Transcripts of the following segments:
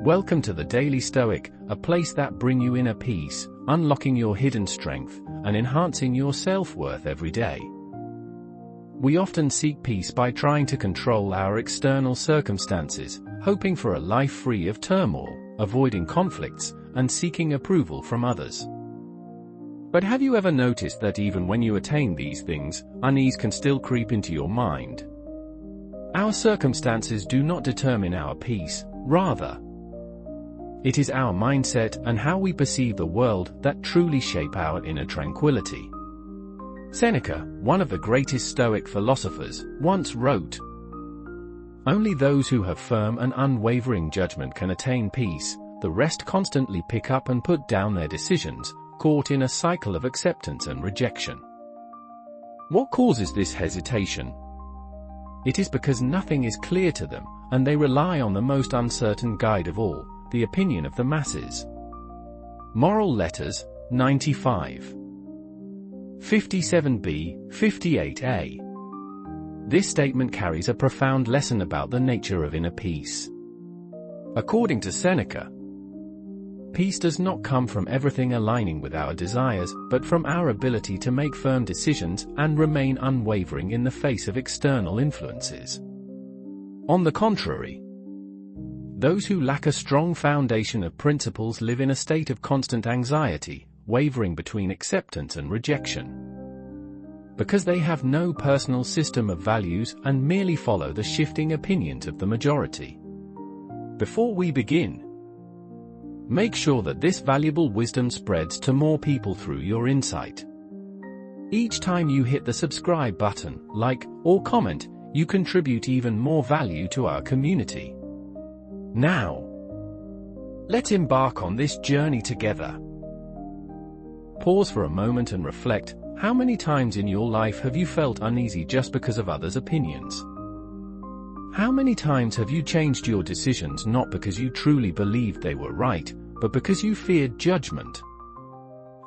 Welcome to the Daily Stoic, a place that brings you inner peace, unlocking your hidden strength, and enhancing your self-worth every day. We often seek peace by trying to control our external circumstances, hoping for a life free of turmoil, avoiding conflicts, and seeking approval from others. But have you ever noticed that even when you attain these things, unease can still creep into your mind? Our circumstances do not determine our peace, rather, it is our mindset and how we perceive the world that truly shape our inner tranquility. Seneca, one of the greatest Stoic philosophers, once wrote, "Only those who have firm and unwavering judgment can attain peace, the rest constantly pick up and put down their decisions, caught in a cycle of acceptance and rejection." What causes this hesitation? It is because nothing is clear to them, and they rely on the most uncertain guide of all, the opinion of the masses. Moral Letters, 95. 57b, 58a. This statement carries a profound lesson about the nature of inner peace. According to Seneca, peace does not come from everything aligning with our desires, but from our ability to make firm decisions and remain unwavering in the face of external influences. On the contrary, those who lack a strong foundation of principles live in a state of constant anxiety, wavering between acceptance and rejection. Because they have no personal system of values and merely follow the shifting opinions of the majority. Before we begin, make sure that this valuable wisdom spreads to more people through your insight. Each time you hit the subscribe button, like, or comment, you contribute even more value to our community. Now, let's embark on this journey together. Pause for a moment and reflect, how many times in your life have you felt uneasy just because of others' opinions? How many times have you changed your decisions not because you truly believed they were right, but because you feared judgment?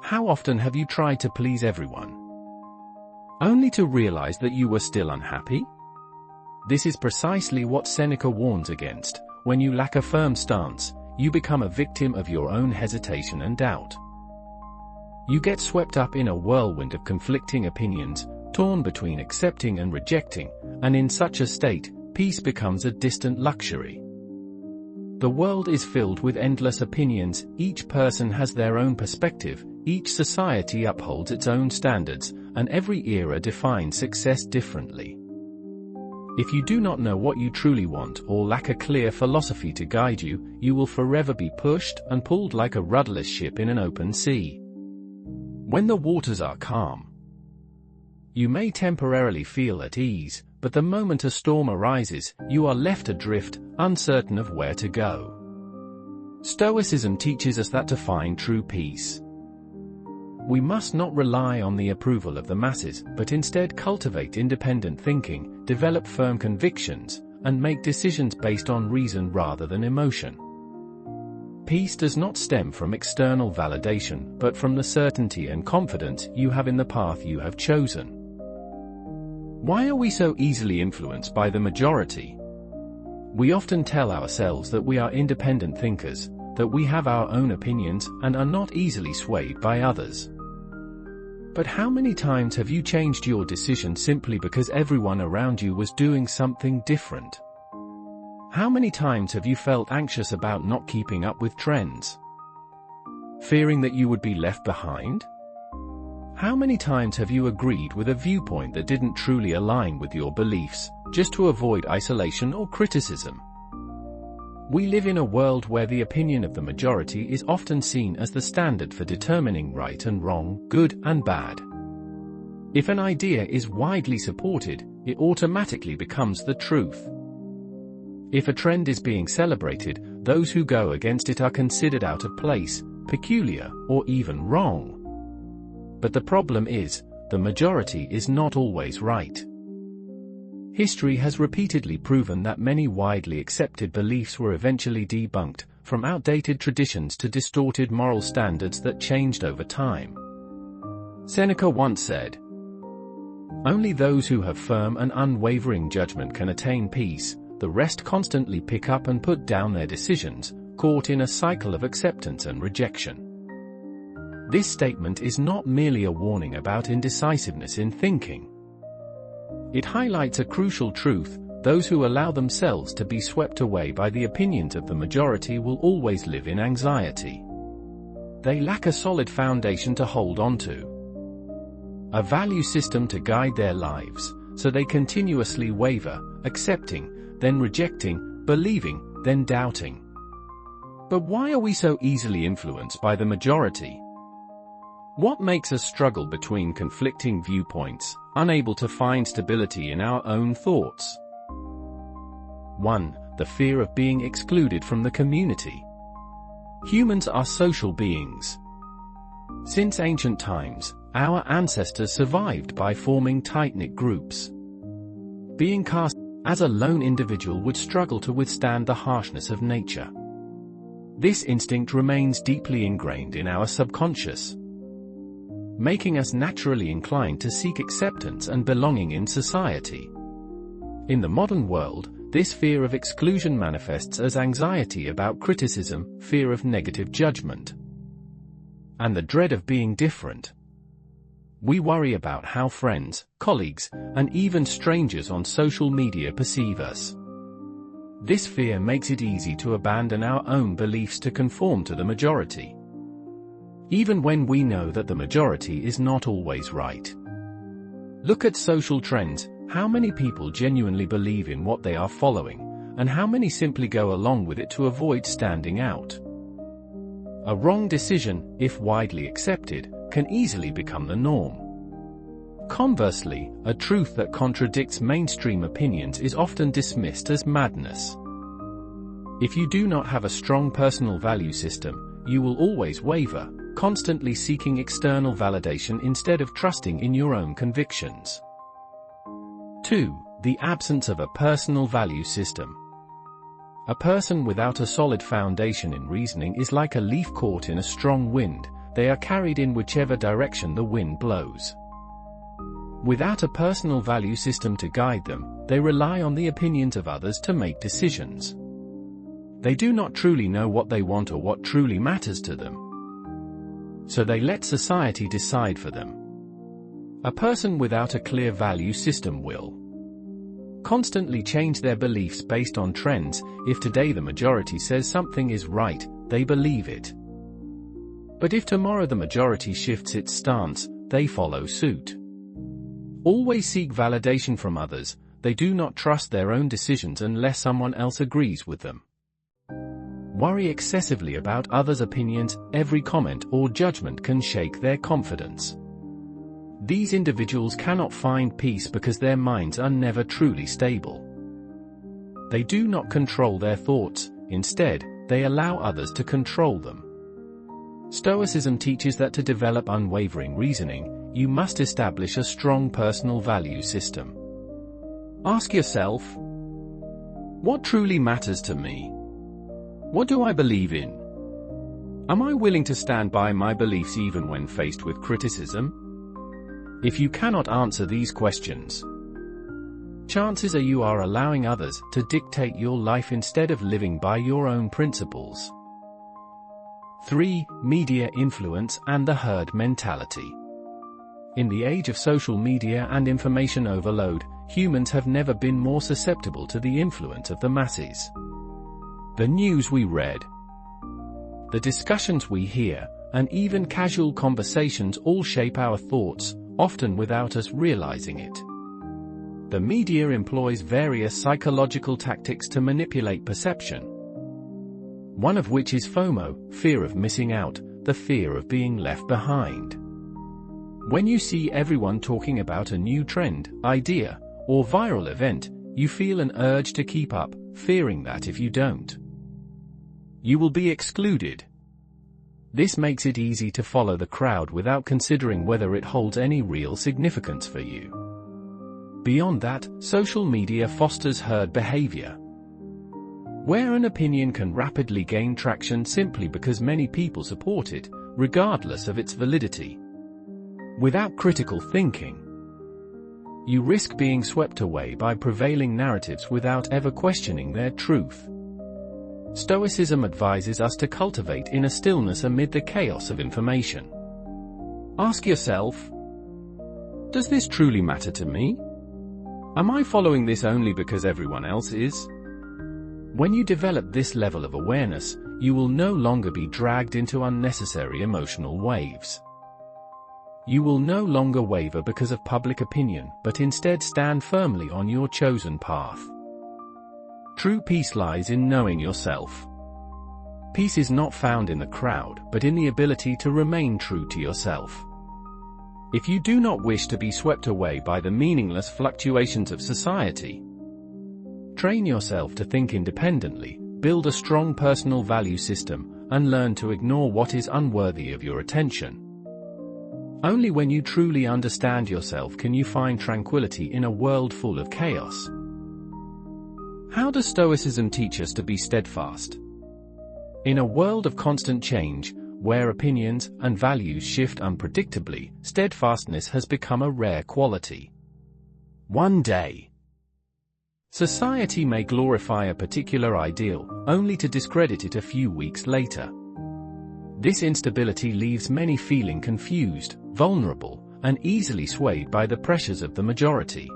How often have you tried to please everyone, only to realize that you were still unhappy? This is precisely what Seneca warns against. When you lack a firm stance, you become a victim of your own hesitation and doubt. You get swept up in a whirlwind of conflicting opinions, torn between accepting and rejecting, and in such a state, peace becomes a distant luxury. The world is filled with endless opinions, each person has their own perspective, each society upholds its own standards, and every era defines success differently. If you do not know what you truly want or lack a clear philosophy to guide you, you will forever be pushed and pulled like a rudderless ship in an open sea. When the waters are calm, you may temporarily feel at ease, but the moment a storm arises, you are left adrift, uncertain of where to go. Stoicism teaches us that to find true peace, we must not rely on the approval of the masses, but instead cultivate independent thinking, develop firm convictions, and make decisions based on reason rather than emotion. Peace does not stem from external validation, but from the certainty and confidence you have in the path you have chosen. Why are we so easily influenced by the majority? We often tell ourselves that we are independent thinkers, that we have our own opinions and are not easily swayed by others. But how many times have you changed your decision simply because everyone around you was doing something different? How many times have you felt anxious about not keeping up with trends, fearing that you would be left behind? How many times have you agreed with a viewpoint that didn't truly align with your beliefs, just to avoid isolation or criticism? We live in a world where the opinion of the majority is often seen as the standard for determining right and wrong, good and bad. If an idea is widely supported, it automatically becomes the truth. If a trend is being celebrated, those who go against it are considered out of place, peculiar, or even wrong. But the problem is, the majority is not always right. History has repeatedly proven that many widely accepted beliefs were eventually debunked, from outdated traditions to distorted moral standards that changed over time. Seneca once said, "Only those who have firm and unwavering judgment can attain peace, the rest constantly pick up and put down their decisions, caught in a cycle of acceptance and rejection. This statement is not merely a warning about indecisiveness in thinking. It highlights a crucial truth: those who allow themselves to be swept away by the opinions of the majority will always live in anxiety. They lack a solid foundation to hold on to, a value system to guide their lives, so they continuously waver, accepting, then rejecting, believing, then doubting. But why are we so easily influenced by the majority? What makes us struggle between conflicting viewpoints, unable to find stability in our own thoughts? 1. The fear of being excluded from the community. Humans are social beings. Since ancient times, our ancestors survived by forming tight-knit groups. Being cast as a lone individual would struggle to withstand the harshness of nature. This instinct remains deeply ingrained in our subconscious, making us naturally inclined to seek acceptance and belonging in society. In the modern world, this fear of exclusion manifests as anxiety about criticism, fear of negative judgment, and the dread of being different. We worry about how friends, colleagues, and even strangers on social media perceive us. This fear makes it easy to abandon our own beliefs to conform to the majority, even when we know that the majority is not always right. Look at social trends. How many people genuinely believe in what they are following, and how many simply go along with it to avoid standing out? A wrong decision, if widely accepted, can easily become the norm. Conversely, a truth that contradicts mainstream opinions is often dismissed as madness. If you do not have a strong personal value system, you will always waver, constantly seeking external validation instead of trusting in your own convictions. 2. The absence of a personal value system. A person without a solid foundation in reasoning is like a leaf caught in a strong wind. They are carried in whichever direction the wind blows. Without a personal value system to guide them, they rely on the opinions of others to make decisions. They do not truly know what they want or what truly matters to them, so they let society decide for them. A person without a clear value system will constantly change their beliefs based on trends. If today the majority says something is right, they believe it. But if tomorrow the majority shifts its stance, they follow suit. Always seek validation from others. They do not trust their own decisions unless someone else agrees with them. Worry excessively about others' opinions. Every comment or judgment can shake their confidence. These individuals cannot find peace because their minds are never truly stable. They do not control their thoughts. Instead, they allow others to control them. Stoicism teaches that to develop unwavering reasoning, you must establish a strong personal value system. Ask yourself, what truly matters to me? What do I believe in? Am I willing to stand by my beliefs even when faced with criticism? If you cannot answer these questions, chances are you are allowing others to dictate your life instead of living by your own principles. 3. Media influence and the herd mentality. In the age of social media and information overload, humans have never been more susceptible to the influence of the masses. The news we read, the discussions we hear, and even casual conversations all shape our thoughts, often without us realizing it. The media employs various psychological tactics to manipulate perception, one of which is FOMO, fear of missing out, the fear of being left behind. When you see everyone talking about a new trend, idea, or viral event, you feel an urge to keep up, fearing that if you don't, you will be excluded. This makes it easy to follow the crowd without considering whether it holds any real significance for you. Beyond that, social media fosters herd behavior, where an opinion can rapidly gain traction simply because many people support it, regardless of its validity. Without critical thinking, you risk being swept away by prevailing narratives without ever questioning their truth. Stoicism advises us to cultivate inner stillness amid the chaos of information. Ask yourself, does this truly matter to me? Am I following this only because everyone else is? When you develop this level of awareness, you will no longer be dragged into unnecessary emotional waves. You will no longer waver because of public opinion, but instead stand firmly on your chosen path. True peace lies in knowing yourself. Peace is not found in the crowd, but in the ability to remain true to yourself. If you do not wish to be swept away by the meaningless fluctuations of society, train yourself to think independently, build a strong personal value system, and learn to ignore what is unworthy of your attention. Only when you truly understand yourself can you find tranquility in a world full of chaos. How does Stoicism teach us to be steadfast? In a world of constant change, where opinions and values shift unpredictably, steadfastness has become a rare quality. One day, society may glorify a particular ideal, only to discredit it a few weeks later. This instability leaves many feeling confused, vulnerable, and easily swayed by the pressures of the majority.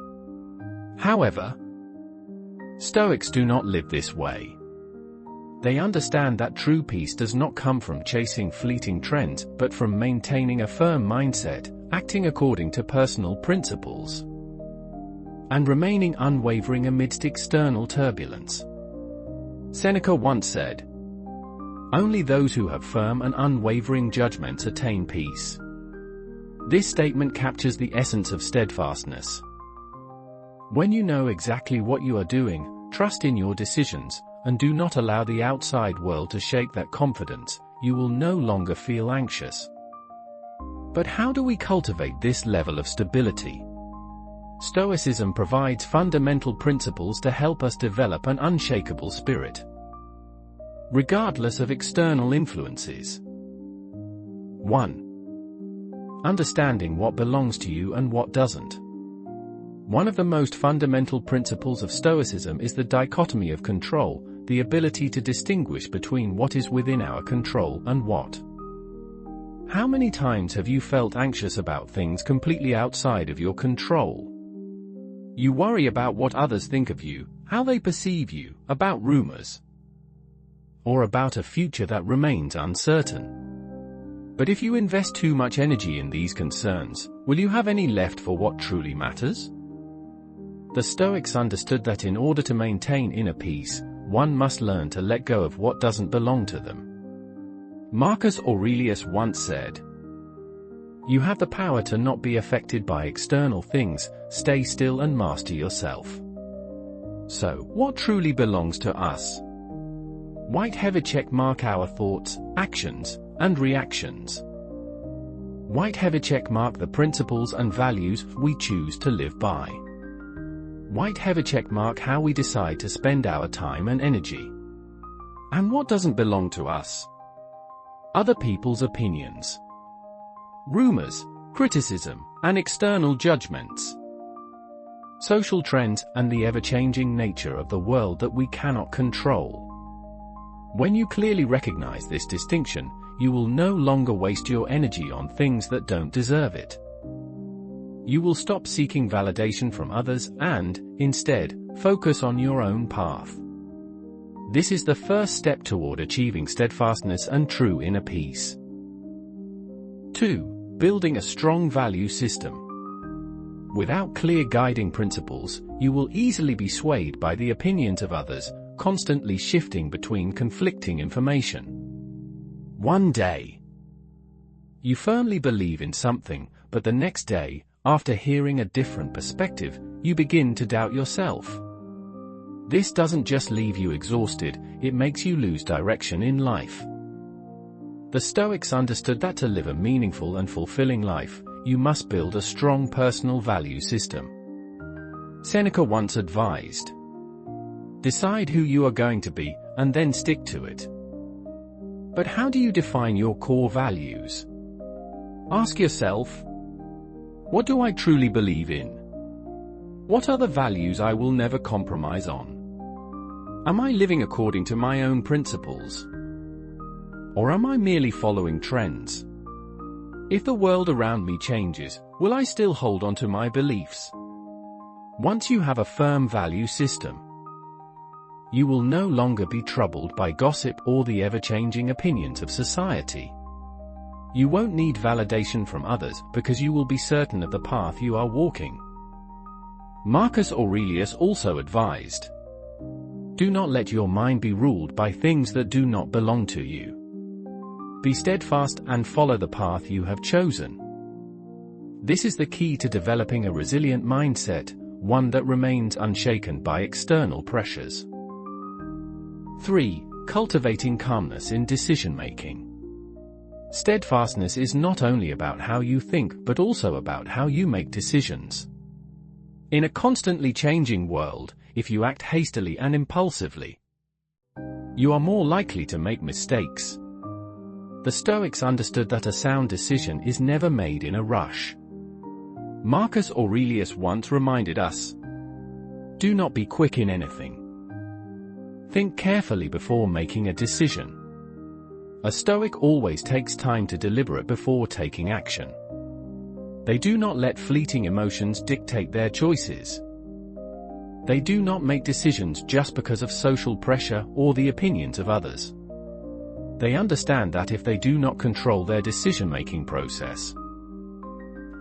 However, Stoics do not live this way. They understand that true peace does not come from chasing fleeting trends, but from maintaining a firm mindset, acting according to personal principles, and remaining unwavering amidst external turbulence. Seneca once said, "Only those who have firm and unwavering judgments attain peace." This statement captures the essence of steadfastness. When you know exactly what you are doing, trust in your decisions, and do not allow the outside world to shake that confidence, you will no longer feel anxious. But how do we cultivate this level of stability? Stoicism provides fundamental principles to help us develop an unshakable spirit, regardless of external influences. 1. Understanding what belongs to you and what doesn't. One of the most fundamental principles of Stoicism is the dichotomy of control, the ability to distinguish between what is within our control and what. How many times have you felt anxious about things completely outside of your control? You worry about what others think of you, how they perceive you, about rumors, or about a future that remains uncertain. But if you invest too much energy in these concerns, will you have any left for what truly matters? The Stoics understood that in order to maintain inner peace, one must learn to let go of what doesn't belong to them. Marcus Aurelius once said, "You have the power to not be affected by external things, stay still and master yourself." So, what truly belongs to us? White heavy check mark our thoughts, actions, and reactions. White heavy check mark the principles and values we choose to live by. White heavy check mark how we decide to spend our time and energy. And what doesn't belong to us? Other people's opinions, rumors, criticism, and external judgments. Social trends and the ever-changing nature of the world that we cannot control. When you clearly recognize this distinction, you will no longer waste your energy on things that don't deserve it. You will stop seeking validation from others and, instead, focus on your own path. This is the first step toward achieving steadfastness and true inner peace. 2. Building a strong value system. Without clear guiding principles, you will easily be swayed by the opinions of others, constantly shifting between conflicting information. One day, you firmly believe in something, but the next day, after hearing a different perspective, you begin to doubt yourself. This doesn't just leave you exhausted, it makes you lose direction in life. The Stoics understood that to live a meaningful and fulfilling life, you must build a strong personal value system. Seneca once advised, "Decide who you are going to be, and then stick to it." But how do you define your core values? Ask yourself, what do I truly believe in? What are the values I will never compromise on? Am I living according to my own principles? Or am I merely following trends? If the world around me changes, will I still hold on to my beliefs? Once you have a firm value system, you will no longer be troubled by gossip or the ever-changing opinions of society. You won't need validation from others because you will be certain of the path you are walking. Marcus Aurelius also advised, "Do not let your mind be ruled by things that do not belong to you. Be steadfast and follow the path you have chosen." This is the key to developing a resilient mindset, one that remains unshaken by external pressures. 3. Cultivating calmness in decision-making. Steadfastness is not only about how you think but also about how you make decisions. In a constantly changing world, if you act hastily and impulsively, you are more likely to make mistakes. The Stoics understood that a sound decision is never made in a rush. Marcus Aurelius once reminded us, "Do not be quick in anything. Think carefully before making a decision." A Stoic always takes time to deliberate before taking action. They do not let fleeting emotions dictate their choices. They do not make decisions just because of social pressure or the opinions of others. They understand that if they do not control their decision-making process,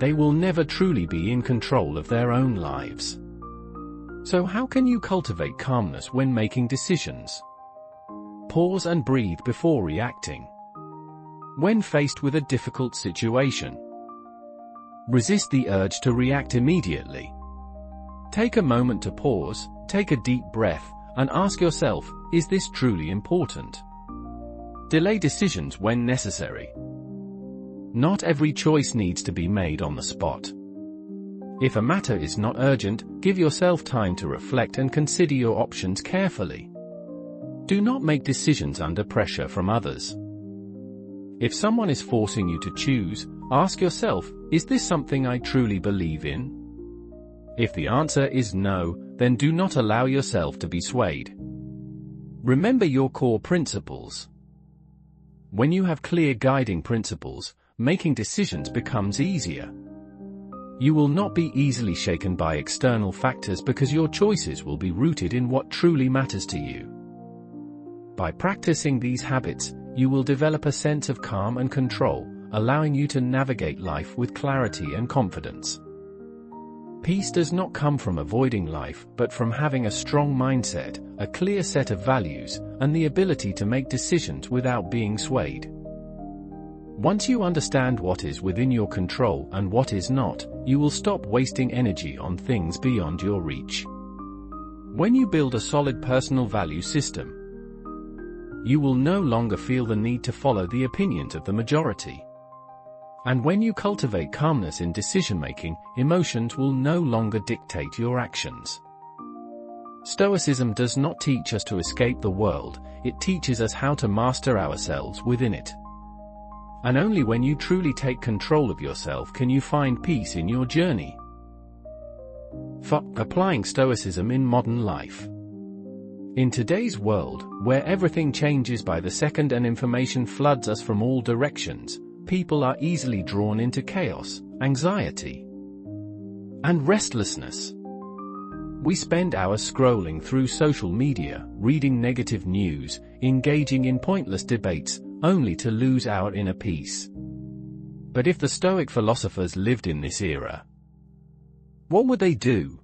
they will never truly be in control of their own lives. So how can you cultivate calmness when making decisions? Pause and breathe before reacting. When faced with a difficult situation, resist the urge to react immediately. Take a moment to pause, take a deep breath, and ask yourself, is this truly important? Delay decisions when necessary. Not every choice needs to be made on the spot. If a matter is not urgent, give yourself time to reflect and consider your options carefully. Do not make decisions under pressure from others. If someone is forcing you to choose, ask yourself, is this something I truly believe in? If the answer is no, then do not allow yourself to be swayed. Remember your core principles. When you have clear guiding principles, making decisions becomes easier. You will not be easily shaken by external factors because your choices will be rooted in what truly matters to you. By practicing these habits, you will develop a sense of calm and control, allowing you to navigate life with clarity and confidence. Peace does not come from avoiding life, but from having a strong mindset, a clear set of values, and the ability to make decisions without being swayed. Once you understand what is within your control and what is not, you will stop wasting energy on things beyond your reach. When you build a solid personal value system, you will no longer feel the need to follow the opinions of the majority. And when you cultivate calmness in decision-making, emotions will no longer dictate your actions. Stoicism does not teach us to escape the world, it teaches us how to master ourselves within it. And only when you truly take control of yourself can you find peace in your journey. Applying Stoicism in modern life. In today's world, where everything changes by the second and information floods us from all directions, people are easily drawn into chaos, anxiety, and restlessness. We spend hours scrolling through social media, reading negative news, engaging in pointless debates, only to lose our inner peace. But if the Stoic philosophers lived in this era, what would they do?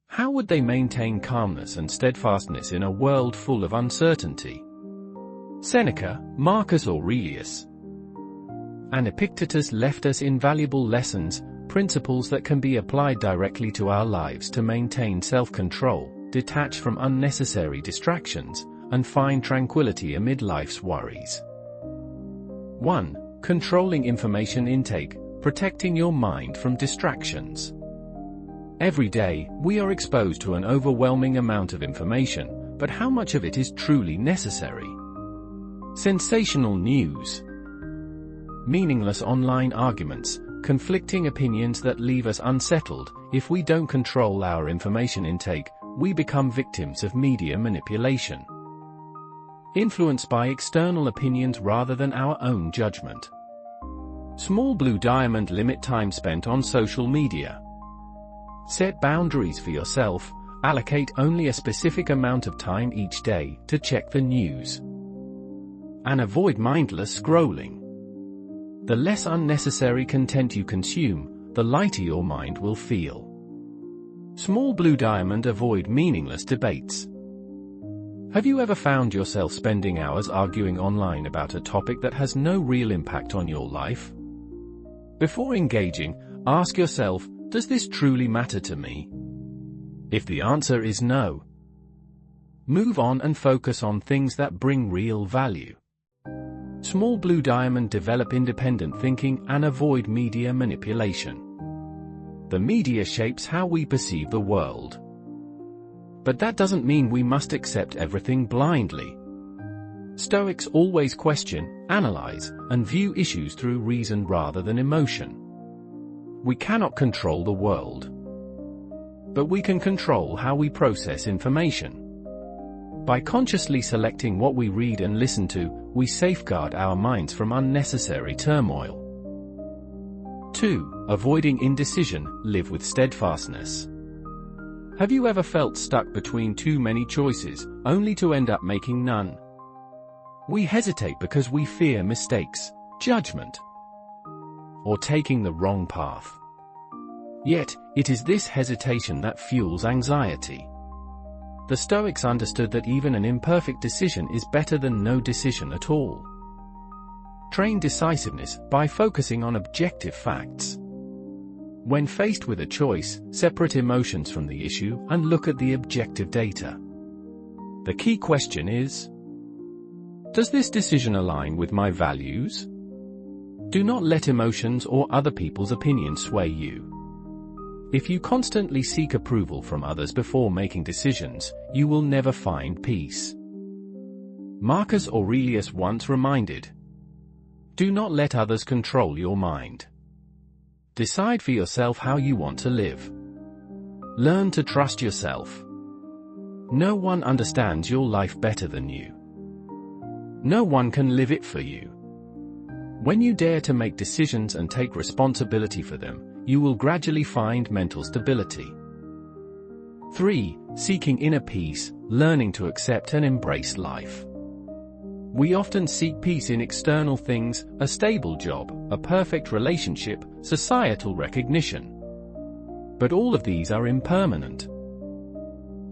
How would they maintain calmness and steadfastness in a world full of uncertainty? Seneca, Marcus Aurelius, and Epictetus left us invaluable lessons, principles that can be applied directly to our lives to maintain self-control, detach from unnecessary distractions, and find tranquility amid life's worries. 1. Controlling information intake, protecting your mind from distractions. Every day, we are exposed to an overwhelming amount of information, but how much of it is truly necessary? Sensational news, meaningless online arguments, conflicting opinions that leave us unsettled. If we don't control our information intake, we become victims of media manipulation, influenced by external opinions rather than our own judgment. Small blue diamond: limit time spent on social media. Set boundaries for yourself, allocate only a specific amount of time each day to check the news. And avoid mindless scrolling. The less unnecessary content you consume, the lighter your mind will feel. Small blue diamond: avoid meaningless debates. Have you ever found yourself spending hours arguing online about a topic that has no real impact on your life? Before engaging, ask yourself, does this truly matter to me? If the answer is no, move on and focus on things that bring real value. Small blue diamond: develop independent thinking and avoid media manipulation. The media shapes how we perceive the world. But that doesn't mean we must accept everything blindly. Stoics always question, analyze, and view issues through reason rather than emotion. We cannot control the world, but we can control how we process information. By consciously selecting what we read and listen to, we safeguard our minds from unnecessary turmoil. 2. Avoiding indecision: live with steadfastness. Have you ever felt stuck between too many choices, only to end up making none? We hesitate because we fear mistakes, judgment, or taking the wrong path. Yet, it is this hesitation that fuels anxiety. The Stoics understood that even an imperfect decision is better than no decision at all. Train decisiveness by focusing on objective facts. When faced with a choice, separate emotions from the issue and look at the objective data. The key question is, does this decision align with my values? Do not let emotions or other people's opinions sway you. If you constantly seek approval from others before making decisions, you will never find peace. Marcus Aurelius once reminded, do not let others control your mind. Decide for yourself how you want to live. Learn to trust yourself. No one understands your life better than you. No one can live it for you. When you dare to make decisions and take responsibility for them, you will gradually find mental stability. 3. Seeking inner peace: learning to accept and embrace life. We often seek peace in external things: a stable job, a perfect relationship, societal recognition. But all of these are impermanent.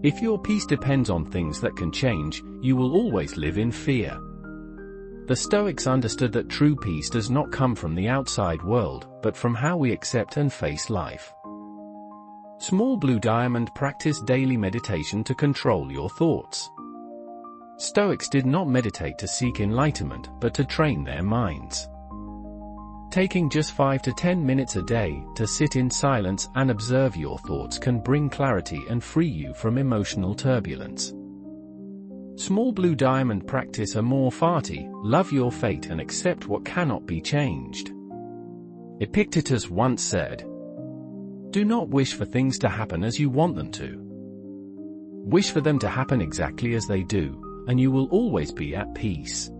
If your peace depends on things that can change, you will always live in fear. The Stoics understood that true peace does not come from the outside world, but from how we accept and face life. Small blue diamond: practice daily meditation to control your thoughts. Stoics did not meditate to seek enlightenment, but to train their minds. Taking just 5 to 10 minutes a day to sit in silence and observe your thoughts can bring clarity and free you from emotional turbulence. Small blue diamond: practice amor fati, love your fate and accept what cannot be changed. Epictetus once said, do not wish for things to happen as you want them to. Wish for them to happen exactly as they do, and you will always be at peace.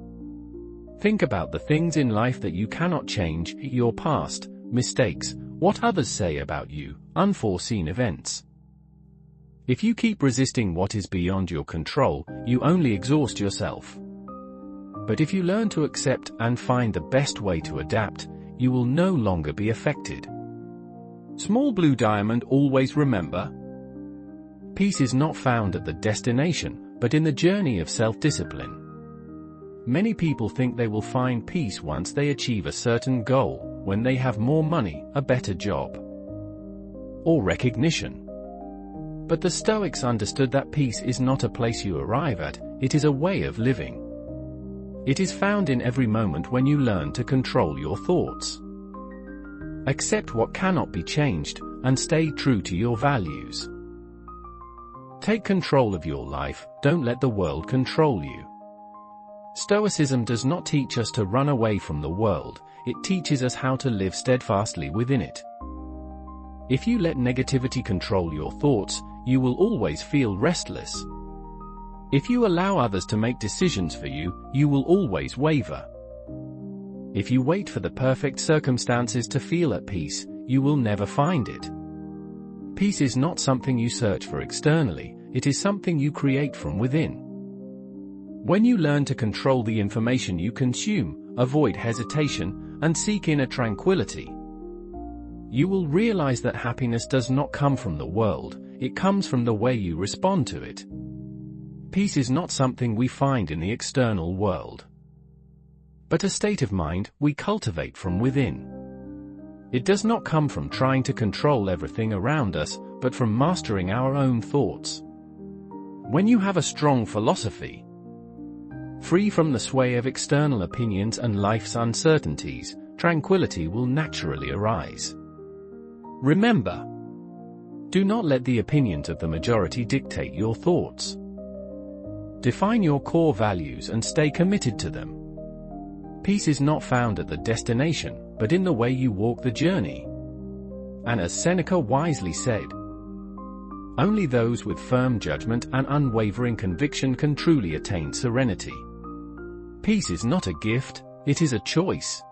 Think about the things in life that you cannot change: your past, mistakes, what others say about you, unforeseen events. If you keep resisting what is beyond your control, you only exhaust yourself. But if you learn to accept and find the best way to adapt, you will no longer be affected. Small blue diamond: always remember, peace is not found at the destination, but in the journey of self-discipline. Many people think they will find peace once they achieve a certain goal, when they have more money, a better job, or recognition. But the Stoics understood that peace is not a place you arrive at, it is a way of living. It is found in every moment when you learn to control your thoughts. Accept what cannot be changed, and stay true to your values. Take control of your life, don't let the world control you. Stoicism does not teach us to run away from the world, it teaches us how to live steadfastly within it. If you let negativity control your thoughts, you will always feel restless. If you allow others to make decisions for you, you will always waver. If you wait for the perfect circumstances to feel at peace, you will never find it. Peace is not something you search for externally, it is something you create from within. When you learn to control the information you consume, avoid hesitation, and seek inner tranquility, you will realize that happiness does not come from the world, it comes from the way you respond to it. Peace is not something we find in the external world, but a state of mind we cultivate from within. It does not come from trying to control everything around us, but from mastering our own thoughts. When you have a strong philosophy, free from the sway of external opinions and life's uncertainties, tranquility will naturally arise. Remember, do not let the opinions of the majority dictate your thoughts. Define your core values and stay committed to them. Peace is not found at the destination, but in the way you walk the journey. And as Seneca wisely said, only those with firm judgment and unwavering conviction can truly attain serenity. Peace is not a gift, it is a choice.